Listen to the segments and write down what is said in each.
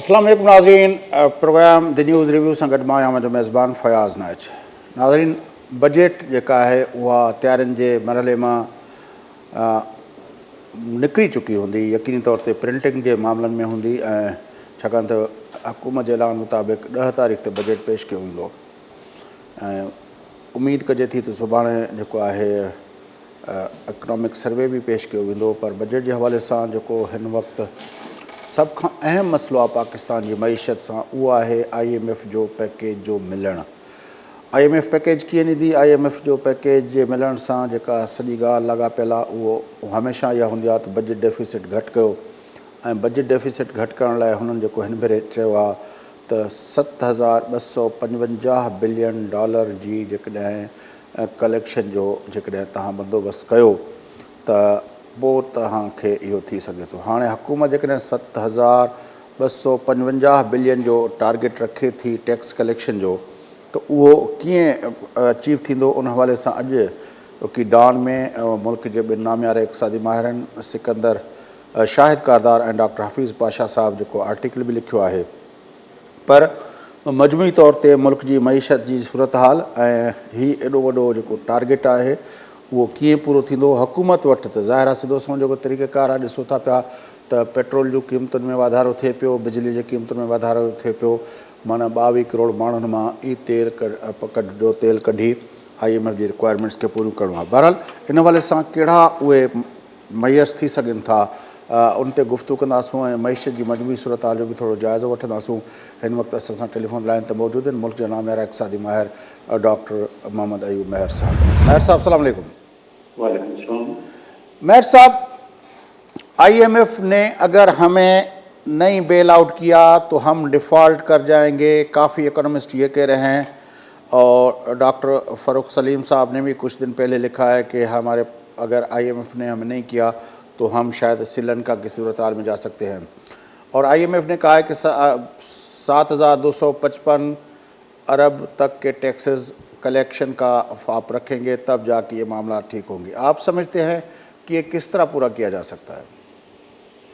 अस्सलाम वालेकुम नाज़रीन। प्रोग्राम द न्यूज़ रिव्यू सां गॾु मां आहियां मुंहिंजो मेज़बान फ़याज़ नाइच। नाज़रीन, बजट जेका आहे उहा तयारियुनि जे मरहले मां निकिरी चुकी हूंदी, यकीनी तौर ते प्रिंटिंग जे मामलनि में हूंदी, ऐं छाकाणि त हुकूमत जे ऐलान मुताबिक़ 10 तारीख़ ते बजट पेश कयो वेंदो ऐं उमेदु कजे थी त सुभाणे जेको आहे इकनॉमिक सर्वे बि पेश कयो वेंदो। पर बजट जे हवाले सां जेको हिन वक़्तु सभ खां अहम मसइलो आहे पाकिस्तान जी मईशत सां, उहो आहे IMF जो पैकेज जो मिलणु। IMF पैकेज कीअं ॾींदी? IMF जो पैकेज जे मिलण सां जेका सॼी ॻाल्हि लॻापियल आहे उहो हमेशह इहा हूंदी आहे त बजट डेफ़िसिट घटि कयो, ऐं बजट डेफ़िसिट घटि करण लाइ हुननि जेको हिन भेरे चयो आहे त $7,255 बिलियन जी जेकॾहिं कलेक्शन जो जेकॾहिं तव्हां बंदोबस्तु कयो त पोइ तव्हांखे इहो थी सघे थो। हाणे हुकूमत जेकॾहिं $7,255 बिलियन जो टारगेट रखे थी टैक्स कलेक्शन जो, त उहो कीअं अचीव थींदो? उन हवाले सां अॼु की डॉन में मुल्क जे ॿिनि नामियारे इक़्तिसादी माहिरनि सिकंदर शाहिद कारदार ऐं डॉक्टर हफ़ीज़ पाशा साहब जेको आर्टिकल बि लिखियो आहे। पर मजमूई तौर ते मुल्क जी मईशत जी सूरत हाल ऐं हीउ एॾो वॾो जेको टारगेट आहे उहो कीअं पूरो थींदो? हुकूमत वटि त ज़ाहिर आहे सिधो समुझो जेको तरीक़ेकार आहे, ॾिसो था पिया त पेट्रोल जूं क़ीमतुनि में वाधारो थिए पियो, बिजली जे क़ीमतुनि में वाधारो थिए पियो। माना 22 करोड़ माण्हुनि मां जो तेल कढी IMF जी रिक्वायरमेंट्स खे पूरियूं करिणो आहे। बहरहाल इन हवाले सां कहिड़ा उहे मुयसरु थी सघनि था, उन ते गुफ़्तगू कंदासूं ऐं मईशत जी मजमूई सूरत हाल जो बि थोरो जाइज़ो वठंदासूं। हिन वक़्तु असां सां टेलीफोन लाइन ते मौजूदु आहिनि मुल्क जा नामियारा इक़्तिसादी माहिर डॉक्टर मोहम्मद अयूब महर साहब। महर साहब, अस्सलाम वालेकुम। महर साहब, IMF ने अगर हमें नहीं बेल आउट किया तो हम डिफ़ॉल्ट कर जाएंगे, काफ़ी इकोनॉमिस्ट ये कह रहे हैं। और डॉक्टर फ़ारूक सलीम साहब ने भी कुछ दिन पहले लिखा है कि हमारे अगर IMF ने हमें नहीं किया तो हम शायद श्रीलंका की सूरत हाल में जा सकते हैं। और IMF ने कहा है कि 7,255 अरब तक के टैक्सेस कलेक्शन का आप रखेंगे तब जाके ये मामला ठीक होंगे। आप समझते हैं कि ये किस तरह पूरा किया जा सकता है?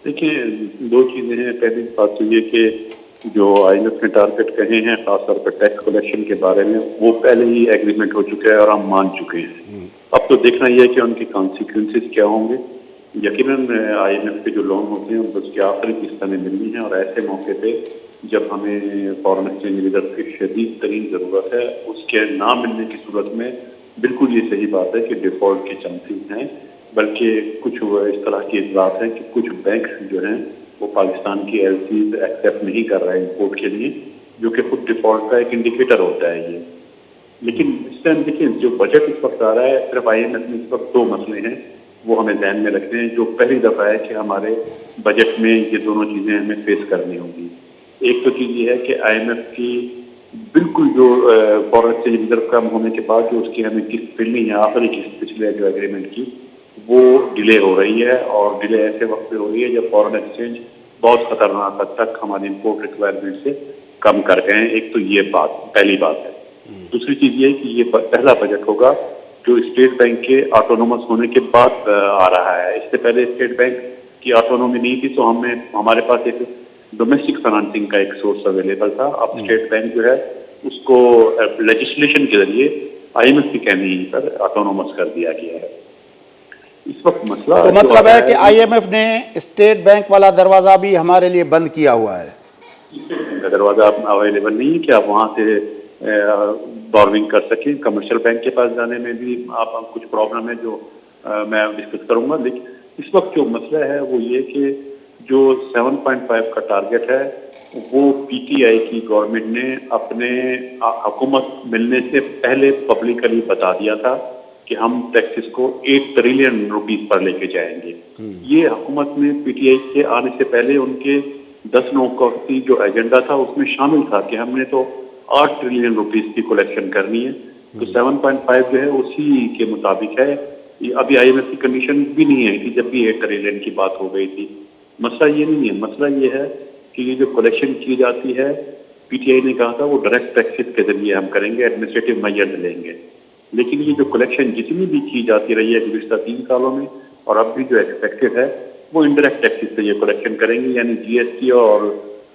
देखिए, दो चीज़ें हैं। पहली बात तो ये कि जो IMF ने टारगेट कहे हैं खासतौर पर टैक्स कलेक्शन के बारे में, वो पहले ही एग्रीमेंट हो चुका है और हम मान चुके हैं। अब तो देखना ये है कि उनके कॉन्सिक्वेंसेस क्या होंगे। यकीनन IMF के जो लोन होते हैं उसकी आखिरी किस्त हमें मिलनी है, और ऐसे मौके पे जब हमें फॉरेन एक्सचेंज रिजर्व की शदीद तरीन ज़रूरत है, उसके ना मिलने की सूरत में बिल्कुल ये सही बात है कि डिफ़ॉल्ट के चांसेस हैं। बल्कि कुछ इस तरह की इतलात हैं कि कुछ बैंक जो हैं वो पाकिस्तान की LCs एक्सेप्ट नहीं कर रहे हैं इंपोर्ट के लिए, जो कि खुद डिफ़ॉल्ट का एक इंडिकेटर होता है ये। लेकिन इस टाइम देखिए, जो बजट इस वक्त आ रहा है, सिर्फ IMF में इस वक्त दो मसले हैं, वो हमें ध्यान में रखने हैं। जो पहली दफ़ा है कि हमारे बजट में ये दोनों चीज़ें हमें फेस करनी होंगी। एक तो चीज़ ये है कि IMF की बिल्कुल जो फॉरेन एक्सचेंज रिजर्व कम होने के बाद जो उसकी हमें किस्त मिलनी है, आखिरी किस्त पिछले जो एग्रीमेंट की, वो डिले हो रही है। और डिले ऐसे वक्त पे हो रही है जब फॉरेन एक्सचेंज बहुत खतरनाक हद तक हमारी इंपोर्ट रिक्वायरमेंट से कम कर गए हैं। एक तो ये बात पहली बात है। दूसरी चीज़ ये कि ये पहला बजट होगा जो स्टेट बैंक के ऑटोनोमस होने के बाद आ रहा है। इससे पहले स्टेट बैंक की ऑटोनोमी नहीं थी, तो हमारे पास एक डोमेस्टिक फाइनेंसिंग का एक सोर्स अवेलेबल था। अब स्टेट बैंक जो है उसको लेजिस्लेशन के जरिए IMF की कहनी पर ऑटोनोमस कर दिया गया है। इस वक्त मसला तो मतलब है कि IMF ने स्टेट बैंक वाला दरवाज़ा भी हमारे लिए बंद किया हुआ है। दरवाज़ा अवेलेबल नहीं है कि आप वहाँ से बॉर्विंग कर सकें। कमर्शियल बैंक के पास जाने में भी आप कुछ प्रॉब्लम है जो मैं डिस्कस करूँगा। लेकिन इस वक्त जो मसला है वो ये कि जो 7.5 का टारगेट है वो PTI की गवर्नमेंट ने अपने हुकूमत मिलने से पहले पब्लिकली बता दिया था कि हम टैक्सेस को 8 ट्रिलियन रुपीस पर लेके जाएंगे। ये हुकूमत में PTI के आने से पहले उनके 10 नौ की जो एजेंडा था उसमें शामिल था कि हमने तो 8 ट्रिलियन रुपीस की कलेक्शन करनी है। तो 7.5 जो है उसी के मुताबिक है। अभी IMF की कंडीशन भी नहीं आई थी जब भी 8 ट्रिलियन की बात हो गई थी। मसला ये नहीं है, मसला ये है कि ये जो कलेक्शन की जाती है, PTI ने कहा था वो डायरेक्ट टैक्सेस के जरिए हम करेंगे, एडमिनिस्ट्रेटिव मेजर लेंगे। लेकिन ये जो कलेक्शन जितनी भी की जाती रही है गुज़िश्ता 3 सालों में, और अब भी जो एक्सपेक्टेड है वो इनडायरेक्ट टैक्सेस से ये कलेक्शन करेंगे, यानी GST और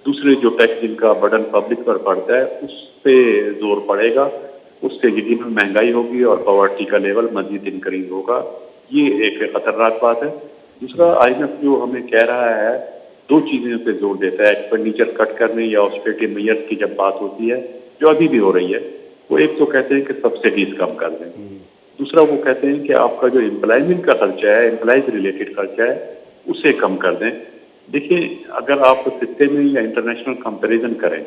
दूसरे जो टैक्स जिनका बर्डन पब्लिक पर पड़ता है उस पे जोर पड़ेगा, उससे यकीनन महंगाई होगी और पॉवर्टी का लेवल मजीद इंक्रीज होगा। ये एक खतरनाक बात है। दूसरा, IMF जो हमें कह रहा है, दो चीज़ों पे जोर देता है। एक्सपेंडिचर कट करने या ऑस्टेरिटी मेजर्स की जब बात होती है, जो अभी भी हो रही है, वो एक तो कहते हैं कि सब्सिडीज कम कर दें, दूसरा वो कहते हैं कि आपका जो एम्प्लॉयमेंट का खर्चा है, एम्प्लॉयज रिलेटेड खर्चा है, उसे कम कर दें। देखिए, अगर आप सिस्टम में या इंटरनेशनल कंपैरिजन करें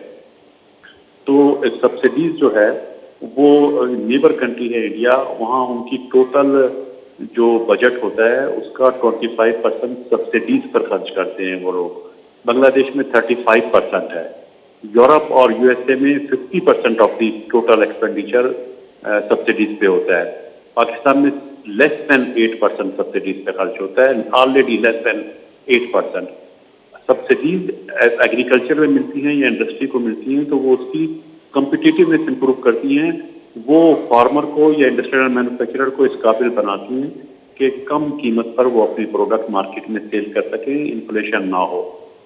तो सब्सिडीज जो है वो नेबर कंट्री है इंडिया, वहाँ उनकी टोटल जो बजट होता है उसका 25% सब्सिडीज पर खर्च करते हैं वो लोग। बांग्लादेश में 35% है। यूरोप और USA में 50% of the total expenditure subsidies पे होता है। पाकिस्तान में लेस देन 8% सब्सिडीज पे खर्च होता है, already less than 8%। Subsidies agriculture में मिलती हैं या इंडस्ट्री को मिलती हैं तो वो उसकी कम्पिटिटिवनेस इंप्रूव करती हैं, वो फार्मर को या इंडस्ट्रियल मैन्युफैक्चरर को इस काबिल बनाती हैं कि कम कीमत पर वो अपनी प्रोडक्ट मार्केट में सेल कर सकें, इन्फ्लेशन ना हो।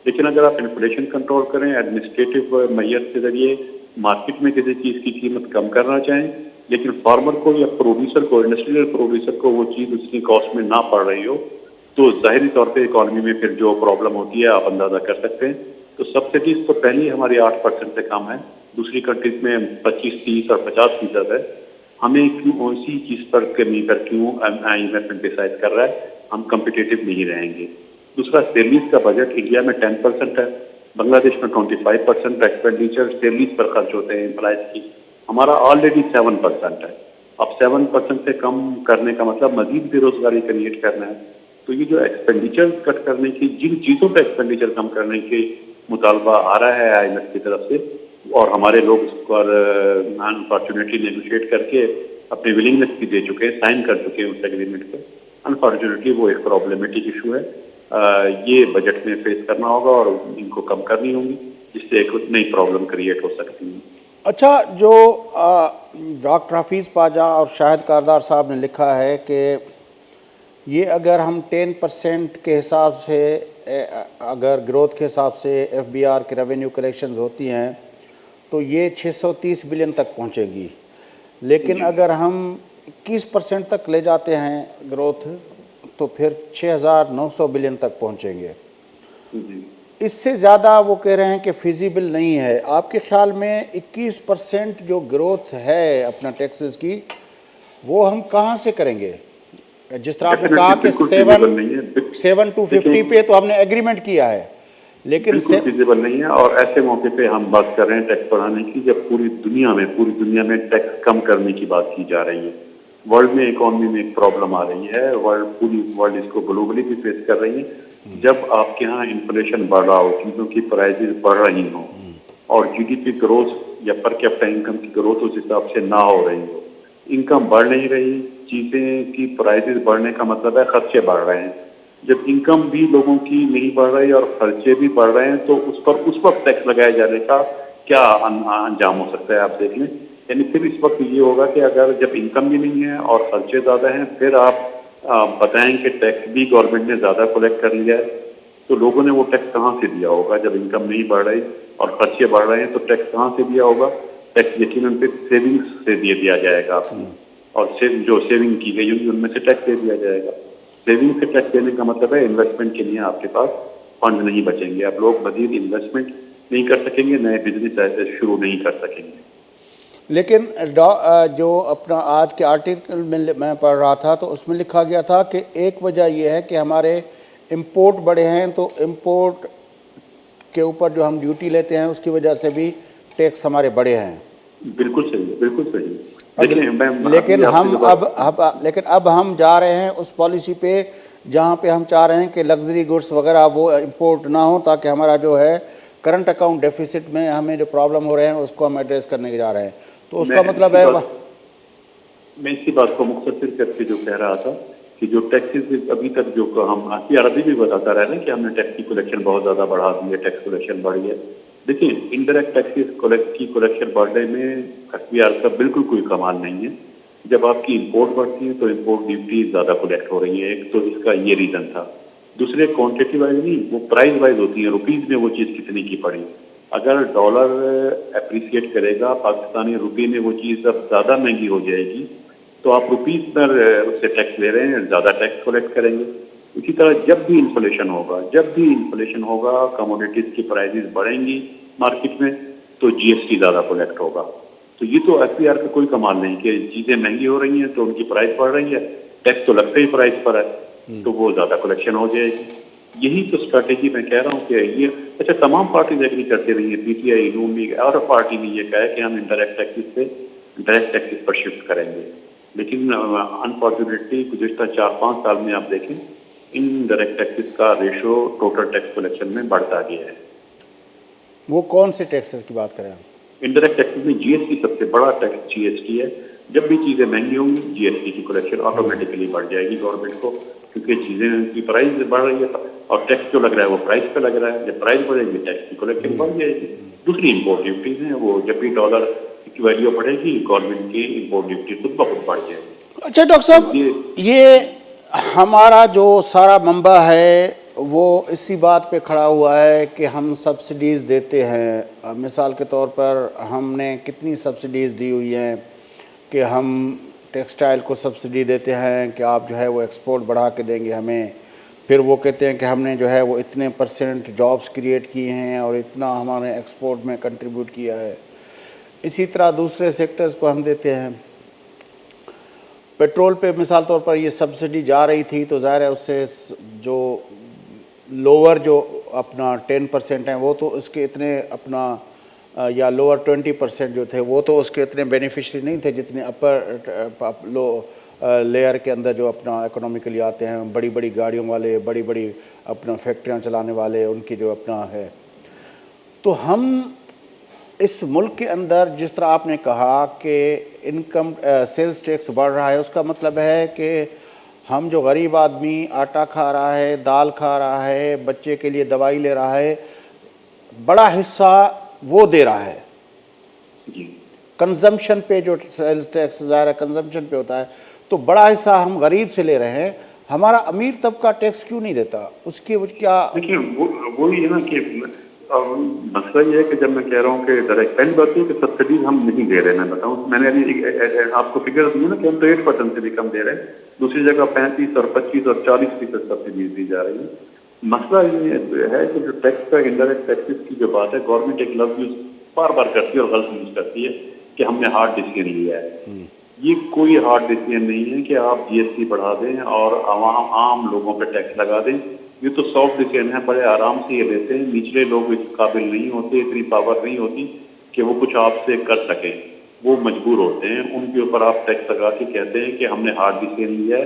लेकिन अगर आप इन्फ्लेशन कंट्रोल करें एडमिनिस्ट्रेटिव मेजर के जरिए, मार्केट में किसी चीज़ की कीमत कम करना चाहें, लेकिन फार्मर को या प्रोड्यूसर को, इंडस्ट्रियल प्रोड्यूसर को वो चीज़ उसकी कॉस्ट में ना पड़ रही हो, तो जाहिरी तौर पे इकोनॉमी में फिर जो प्रॉब्लम होती है आप अंदाजा कर सकते हैं। तो सब्सिडीज तो पहले ही हमारी 8% से कम है, दूसरी कंट्रीज में 25, 30 और 50% है। हमें क्यों इसी चीज़ पर कमी पर क्यों IMF डिसाइड कर रहा है? हम कम्पिटिटिव नहीं रहेंगे। दूसरा, सेविंग्स का बजट इंडिया में 10% है, बांग्लादेश में 25% एक्सपेंडिचर सेविंग्स पर खर्च होते हैं एम्प्लॉयज की, हमारा ऑलरेडी 7% है। अब 7% से कम करने का मतलब मजीद बेरोजगारी क्रिएट करना है। तो ये जो एक्सपेंडिचर कट करने की, जिन चीज़ों पर एक्सपेंडिचर कम करने के मुतालबा आ रहा है IMF की तरफ से, और हमारे लोग उस पर अनफॉर्चुनेटली नेगोशिएट करके अपनी विलिंगनेस भी दे चुके हैं, साइन कर चुके हैं उस एग्रीमेंट पर। अनफॉर्चुनेटली वो एक प्रॉब्लमेटिक इशू है, ये बजट में फेस करना होगा और इनको कम करनी होगी, जिससे एक नई प्रॉब्लम क्रिएट हो सकती है। अच्छा, जो डॉक्टर हफीज़ पाजा और शाहिद कारदार साहब ने लिखा है कि ये अगर हम 10% के हिसाब से, अगर ग्रोथ के हिसाब से FBR के रेवेन्यू कलेक्शंस होती हैं तो ये 630 बिलियन तक पहुंचेगी, लेकिन अगर हम 21% तक ले जाते हैं ग्रोथ तो फिर 6,900 बिलियन तक पहुंचेंगे। इससे ज़्यादा वो कह रहे हैं कि फिजिबल नहीं है। आपके ख्याल में 21% जो ग्रोथ है अपना टैक्सेस की, वो हम कहाँ से करेंगे? जिस तरह आपने कहा कि 7 to 50 पे तो हमने एग्रीमेंट किया है, लेकिन फिजिबल नहीं है। और ऐसे मौके पे हम बात कर रहे हैं टैक्स बढ़ाने की, जब पूरी दुनिया में टैक्स कम करने की बात की जा रही है। वर्ल्ड में इकोनॉमी में एक प्रॉब्लम आ रही है, पूरी वर्ल्ड इसको ग्लोबली भी फेस कर रही है। जब आपके यहाँ इन्फ्लेशन बढ़ रहा हो, चीज़ों की प्राइसेस बढ़ रही हो और GDP ग्रोथ या पर कैपिटा इनकम की ग्रोथ उस हिसाब से ना हो रही हो, इनकम बढ़ नहीं रही, चीज़ें की प्राइसेस बढ़ने का मतलब है खर्चे बढ़ रहे हैं। जब इनकम भी लोगों की नहीं बढ़ रही और खर्चे भी बढ़ रहे हैं तो उस वक्त टैक्स लगाए जाने का क्या अंजाम हो सकता है, आप देख लें। यानी फिर इस वक्त ये होगा कि अगर जब इनकम भी नहीं है और खर्चे ज़्यादा हैं, फिर आप बताएं कि टैक्स भी गवर्नमेंट ने ज़्यादा कलेक्ट कर लिया है, तो लोगों ने वो टैक्स कहाँ से दिया होगा? जब इनकम नहीं बढ़ रही और खर्चे बढ़ रहे हैं तो टैक्स कहाँ से दिया होगा? टैक्स यकीनन फिर सेविंग्स से दिया जाएगा आपको, और जो सेविंग की गई होगी उनमें से टैक्स दे दिया जाएगा। सेविंग से टैक्स देने का मतलब है इन्वेस्टमेंट के लिए आपके पास फंड नहीं बचेंगे, आप लोग मजीद इन्वेस्टमेंट नहीं कर सकेंगे, नए बिजनेस ऐसे शुरू नहीं कर सकेंगे। लेकिन जो अपना आज के आर्टिकल में मैं पढ़ रहा था तो उसमें लिखा गया था कि एक वजह यह है कि हमारे इंपोर्ट बढ़े हैं, तो इंपोर्ट के ऊपर जो हम ड्यूटी लेते हैं उसकी वजह से भी टैक्स हमारे बढ़े हैं। बिल्कुल सही, बिल्कुल सही। लेकिन अब हम जा रहे हैं उस पॉलिसी पे जहाँ पे हम चाह रहे हैं कि लग्जरी गुड्स वगैरह वो इंपोर्ट ना हो, ताकि हमारा जो है करंट अकाउंट डेफिसिट में हमें जो प्रॉब्लम हो रहे हैं उसको हम एड्रेस करने के जा रहे हैं। तो उसका मतलब है, मैं इसी बात को मुख्तसर करके जो कह रहा था कि जो टैक्सेस अभी तक जो हम अभी भी बताता रहे ना कि हमने टैक्स की कलेक्शन बहुत ज़्यादा बढ़ा दी है, टैक्स कलेक्शन बढ़ी है। देखिए, इनडायरेक्ट टैक्सेस की कलेक्शन बढ़ने में FBR का बिल्कुल कोई कमाल नहीं है। जब आपकी इंपोर्ट बढ़ती है तो इंपोर्ट ड्यूटी ज़्यादा कलेक्ट हो रही है, एक तो इसका ये रीज़न था। दूसरे क्वांटिटी वाइज नहीं, वो प्राइस वाइज होती है, रुपीज़ में वो चीज़ कितने की पड़ी। अगर डॉलर अप्रिसिएट करेगा, पाकिस्तानी रुपये में वो चीज़ अब ज़्यादा महंगी हो जाएगी, तो आप रुपीस पर उससे टैक्स ले रहे हैं, ज़्यादा टैक्स कलेक्ट करेंगे। इसी तरह जब भी इन्फ्लेशन होगा, कमोडिटीज़ की प्राइसेस बढ़ेंगी मार्केट में, तो जीएसटी ज़्यादा कलेक्ट होगा। तो ये तो एफपीआर का कोई कमाल नहीं कि चीज़ें महंगी हो रही हैं तो उनकी प्राइस बढ़ रही है, टैक्स तो लगते ही प्राइस पर है, तो वो ज़्यादा कलेक्शन हो जाएगी। यही तो स्ट्रैटेजी मैं कह रहा हूँ कि ये अच्छा तमाम पार्टीज एग्री करती रही है, पीटीआई, नून लीग और पार्टी ने ये कहा है कि हम इनडायरेक्ट टैक्सेस से डायरेक्ट टैक्सेस पर शिफ्ट करेंगे, लेकिन अनफॉर्चुनेटली गुज़िश्ता 4-5 साल में आप देखें इनडायरेक्ट टैक्सेस का रेशो टोटल टैक्स कलेक्शन में बढ़ता गया है। वो कौन से टैक्सेस की बात करें हम? इनडायरेक्ट टैक्सेस में जीएसटी सबसे बड़ा टैक्स जीएसटी है। जब भी चीज़ें महंगी होंगी जीएसटी की कलेक्शन ऑटोमेटिकली बढ़ जाएगी गवर्नमेंट को, क्योंकि चीज़ें की प्राइस बढ़ रही है और टैक्स जो लग रहा है वो प्राइस पे लग रहा है। जब प्राइस बढ़ेगी टैक्स की कलेक्शन बढ़ जाएगी। दूसरी इम्पोर्ट ड्यूटीज हैं, वो जब भी डॉलर की वैल्यू बढ़ेगी गवर्नमेंट की इम्पोर्ट ड्यूटी खुद ब खुद बढ़ जाएगी। अच्छा डॉक्टर साहब, ये हमारा जो सारा मंबा है वो इसी बात पे खड़ा हुआ है कि हम सब्सिडीज़ देते हैं। मिसाल के तौर पर हमने कितनी सब्सिडीज़ दी हुई हैं कि हम टेक्सटाइल को सब्सिडी देते हैं कि आप जो है वो एक्सपोर्ट बढ़ा के देंगे हमें, फिर वो कहते हैं कि हमने जो है वो इतने % जॉब्स क्रिएट किए हैं और इतना हमारे एक्सपोर्ट में कंट्रीब्यूट किया है। इसी तरह दूसरे सेक्टर्स को हम देते हैं। पेट्रोल पे मिसाल तौर पर ये सब्सिडी जा रही थी तो ज़ाहिर है उससे जो लोअर जो अपना 10% हैं वो तो उसके इतने अपना या लोअर 20% जो थे वो तो उसके इतने बेनिफिशरी नहीं थे जितने अपर लो लेयर के अंदर जो अपना इकोनॉमिकली आते हैं, बड़ी बड़ी गाड़ियों वाले, बड़ी बड़ी अपना फैक्ट्रियाँ चलाने वाले, उनकी जो अपना है। तो हम इस मुल्क के अंदर जिस तरह आपने कहा कि इनकम सेल्स टैक्स बढ़ रहा है, उसका मतलब है कि हम जो गरीब आदमी आटा खा रहा है, दाल खा रहा है, बच्चे के लिए दवाई ले रहा है, बड़ा हिस्सा वो दे रहा है। कंजम्पशन पे जो सेल्स टैक्स ज़ाहिर है कंजम्पशन पे होता है, तो बड़ा हिस्सा हम गरीब से ले रहे हैं। हमारा अमीर तबका टैक्स क्यों नहीं देता? उसकी क्या? देखिए वही है ना कि मसला ये है कि जब मैं कह रहा हूँ कि डायरेक्ट पहली बात है कि सब्सिडीज हम नहीं दे रहे। मैं बताऊँ, मैंने अभी आपको फिगर दी है ना कि हम तो 8% से भी कम दे रहे हैं, दूसरी जगह 35 और 25 और 40% सब्सिडीज दी जा रही है। मसला ये है कि जो टैक्स का इनडायरेक्ट टैक्सेस की जो बात है, गवर्नमेंट एक लफ्ज यूज बार बार करती है और गलत यूज करती है कि हमने हार्ड डिसीजन लिया है। ये कोई हार्ड डिसीजन नहीं है कि आप जीएसटी बढ़ा दें और आम लोगों पर टैक्स लगा दें। ये तो सॉफ्ट डिसीजन है, बड़े आराम से ये लेते हैं। निचले लोग इस काबिल नहीं होते, इतनी पावर नहीं होती कि वो कुछ आपसे कर सकें, वो मजबूर होते हैं। उनके ऊपर आप टैक्स लगा के कहते हैं कि हमने हार्ड डिसीजन लिया है।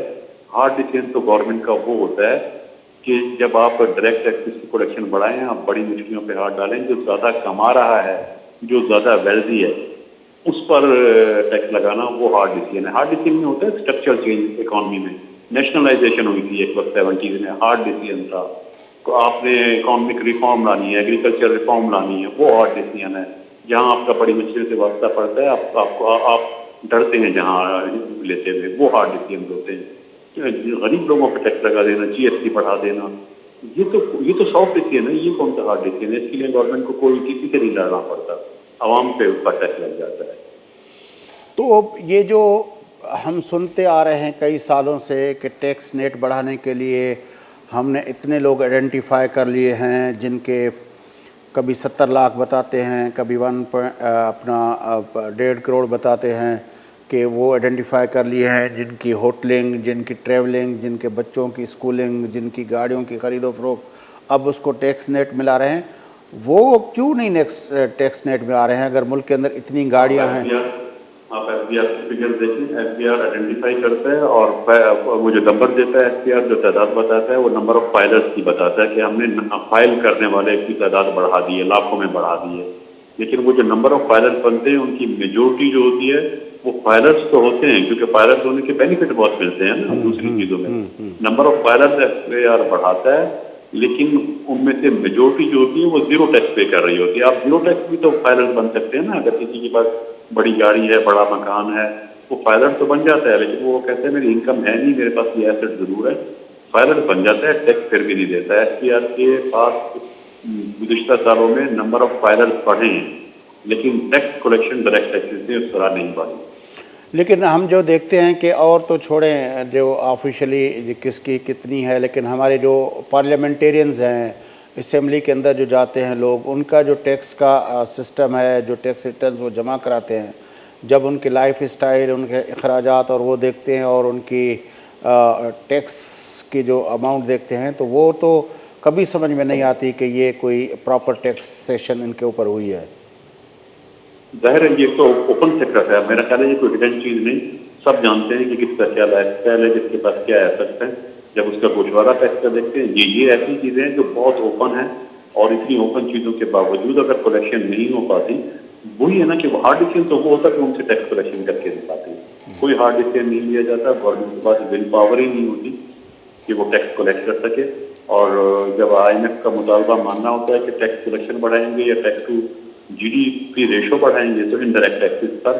हार्ड डिसीजन तो गवर्नमेंट का वो होता है कि जब आप डायरेक्ट टैक्सेस की प्रोडक्शन बढ़ाएं, आप बड़ी मुश्किलों पे हाथ डालें। जो ज़्यादा कमा रहा है, जो ज़्यादा वेल्दी है, उस पर टैक्स लगाना वो हार्ड डिसीजन है। हार्ड डिसीजन में होता है स्ट्रक्चरल चेंज इकोनॉमी में। नेशनलाइजेशन हुई थी एक वक्त 70s में, हार्ड डिसीजन था। तो आपने इकोनॉमिक रिफॉर्म लानी है, एग्रीकल्चर रिफॉर्म लानी है, वो हार्ड डिसीजन है। जहाँ आपका बड़ी मुश्किल से वास्ता पड़ता है, आप डरते हैं जहाँ लेते हुए, वो हार्ड डिसीजन होते हैं। गरीब लोगों पर टैक्स लगा देना, जीएसटी बढ़ा देना, ये तो सॉफ्ट डिसीजन है। ये कौन सा हार्ड डिसीजन है? इसके लिए गवर्नमेंट को कोई किसी से नहीं लड़ना पड़ता, आवाम पे उसका टैक्स लग जाता है। तो ये जो हम सुनते आ रहे हैं कई सालों से कि टैक्स नेट बढ़ाने के लिए हमने इतने लोग आइडेंटिफाई कर लिए हैं जिनके कभी 70 लाख बताते हैं, कभी 1.5 करोड़ बताते हैं कि वो आइडेंटिफाई कर लिए हैं, जिनकी होटलिंग, जिनकी ट्रैवलिंग, जिनके बच्चों की स्कूलिंग, जिनकी गाड़ियों की ख़रीदो फरोख्त, अब उसको टैक्स नेट मिला रहे हैं। वो क्यों नहीं नेक्स्ट टैक्स नेट में आ रहे हैं अगर मुल्क के अंदर इतनी गाड़ियाँ हैं? आप एफबीआर की फिगर देखें, एफबीआर आइडेंटिफाई करता है और वो जो नंबर देता है एफबीआर, जो तादाद बताता है, वो नंबर ऑफ फाइलर्स की बताता है कि हमने फाइल करने वाले की तादाद बढ़ा दी है, लाखों में बढ़ा दी है। लेकिन वो जो नंबर ऑफ फाइलर्स बनते हैं, उनकी मेजोरिटी जो होती है वो फाइलर्स तो होते हैं, क्योंकि फाइलर्स होने के बेनिफिट बहुत मिलते हैं ना दूसरी चीज़ों में। नंबर ऑफ फाइलर्स एफबीआर बढ़ाता है, लेकिन उनमें से मेजोरिटी जो होती है वो जीरो टैक्स पे कर रही होती है। आप जीरो टैक्स भी तो फाइलर बन सकते हैं ना। अगर किसी के पास बड़ी गाड़ी है, बड़ा मकान है, वो फाइलर तो बन जाता है, लेकिन वो कहते हैं मेरी इनकम है नहीं, मेरे पास ये एसेट जरूर है, फाइलर बन जाता है, टैक्स फिर भी नहीं देता है। एफबीआर के पास गुज़िश्ता सालों में नंबर ऑफ फाइलर्स बढ़े हैं, लेकिन टैक्स कलेक्शन डायरेक्ट टैक्सेस से उस तरह नहीं बढ़ी। लेकिन हम जो देखते हैं कि और तो छोड़ें जो ऑफिशियली किसकी कितनी है, लेकिन हमारे जो पार्लियामेंटेरियंस हैं असेंबली के अंदर जो जाते हैं लोग, उनका जो टैक्स का सिस्टम है, जो टैक्स रिटर्न्स वो जमा कराते हैं, जब उनके लाइफ स्टाइल, उनके अखराजात और वो देखते हैं और उनकी टैक्स की जो अमाउंट देखते हैं, तो वो तो कभी समझ में नहीं आती कि ये कोई प्रॉपर टैक्सेशन इनके ऊपर हुई है। ज़ाहिर है ये तो ओपन सेक्टर है, मेरा ख्याल है ये कोई हिडन चीज़ नहीं, सब जानते हैं कि किसका क्या लाइफस्टाइल है, किसके पास क्या एसेट्स हैं। जब उसका गोशवारा टैक्स का देखते हैं, ये ऐसी चीज़ें हैं जो बहुत ओपन हैं, और इतनी ओपन चीज़ों के बावजूद अगर कलेक्शन नहीं हो पाती, वही है ना कि हार्ड डिसीजन तो वो होता है कि उनसे टैक्स कलेक्शन करके दिखाते हैं। कोई हार्ड डिसीजन नहीं लिया जाता, गवर्नमेंट के पास विल पावर ही नहीं होती कि वो टैक्स कलेक्ट कर सके। और जब IMF का मुतालबा मानना होता है कि टैक्स कलेक्शन बढ़ाएंगे या टैक्स टू GDP रेशो बढ़ाएंगे, तो इनडायरेक्ट टैक्सेस पर,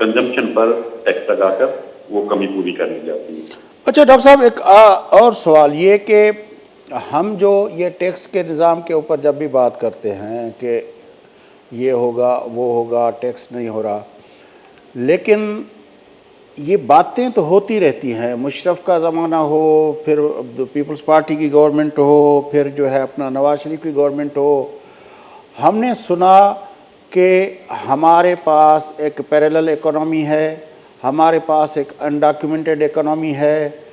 कंजम्पशन पर टैक्स लगाकर वो कमी पूरी कर ली जाती है। अच्छा डॉक्टर साहब, एक और सवाल ये कि हम जो ये टैक्स के निज़ाम के ऊपर जब भी बात करते हैं कि ये होगा वो होगा, टैक्स नहीं हो रहा, लेकिन ये बातें तो होती रहती हैं। मुशर्रफ का ज़माना हो, फिर पीपल्स पार्टी की गवर्नमेंट हो, फिर जो है अपना नवाज शरीफ की गवर्नमेंट हो, हमने सुना कि हमारे पास एक पैरेलल इकोनॉमी है, हमारे पास एक अनडॉक्यूमेंटेड इकोनॉमी है।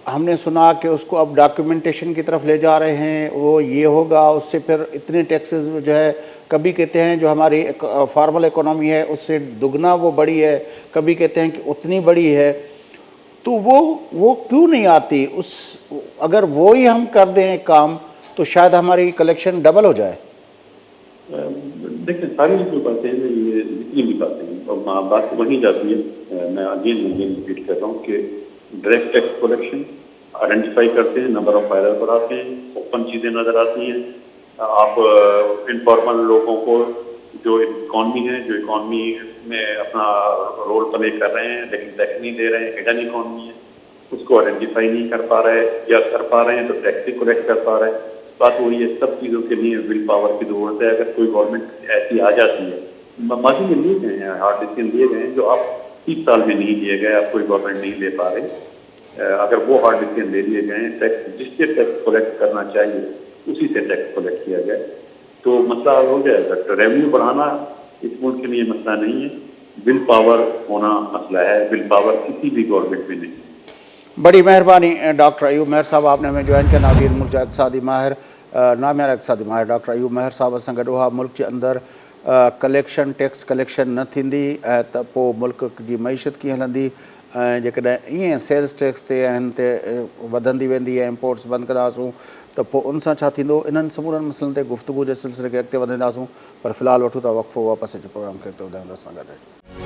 हमने सुना कि उसको अब डॉक्यूमेंटेशन की तरफ ले जा रहे हैं, वो ये होगा, उससे फिर इतने टैक्सेस जो है, कभी कहते हैं जो हमारी फॉर्मल इकोनॉमी है उससे दुगना वो बड़ी है, कभी कहते हैं कि उतनी बड़ी है। तो वो क्यों नहीं आती? अगर वो ही हम कर दें काम, तो शायद हमारी कलेक्शन डबल हो जाए। देखिए, सारी जो बातें हैं, ये जितनी भी बातें हैं, और बात वहीं जाती है। मैं अगेन रिपीट कर रहा हूँ कि डायरेक्ट टैक्स कलेक्शन आइडेंटिफाई करते हैं, नंबर ऑफ फाइलर पर आते हैं, ओपन चीज़ें नज़र आती हैं। आप इनफॉर्मल लोगों को, जो इकॉनमी है, जो इकॉनमी में अपना रोल प्ले कर रहे हैं लेकिन टैक्स नहीं दे रहे हैं, हिडन इकॉनमी है, उसको आइडेंटिफाई नहीं कर पा रहे, या कर पा रहे हैं तो टैक्स ही कलेक्ट कर पा रहे हैं। बात वही है, सब चीज़ों के लिए विल पावर की जरूरत है। अगर कोई गवर्नमेंट ऐसी आ जाती है, माजी में लिए गए हैं हार्ड डिसीजन लिए गए हैं जो आप 30 साल में नहीं लिए गए, आप कोई गवर्नमेंट नहीं ले पा रहे। अगर वो हार्ड डिसीजन ले लिए गए, टैक्स जिससे टैक्स कलेक्ट करना चाहिए उसी से टैक्स कलेक्ट किया जाए, तो मसला हल हो जाएगा। तो रेवेन्यू बढ़ाना इस मुल्क के लिए मसला नहीं है, विल पावर होना मसला है। विल पावर किसी भी गवर्नमेंट में नहीं। बड़ी मेहरबानी डॉक्टर अयूब मेहर साहब, आपने हमें ज्वाइन किया। नाज़रीन, मुल्क जा इक़्तिसादी माहिर, नामियारा इक़्तिसादी माहिर डॉक्टर अयूब मेहर साहब सां गॾु हुआ। मुल्क के अंदर कलेक्शन, टैक्स कलेक्शन न थींदी त पोइ मुल्क जी मईशत कीअं हलंदी, जेकॾहिं ईअं सेल्स टैक्स ते ऐं हिन ते वधंदी वेंदी ऐं इम्पोर्ट्स बंदि कंदासूं त पोइ उन सां छा थींदो। इन्हनि समूरनि मसइलनि ते गुफ़्तगू जे सिलसिले खे अॻिते वधाईंदासूं, पर फ़िलहालु वठूं था वक़्फ़ो, वापसि अची प्रोग्राम खे अॻिते वधाईंदासीं।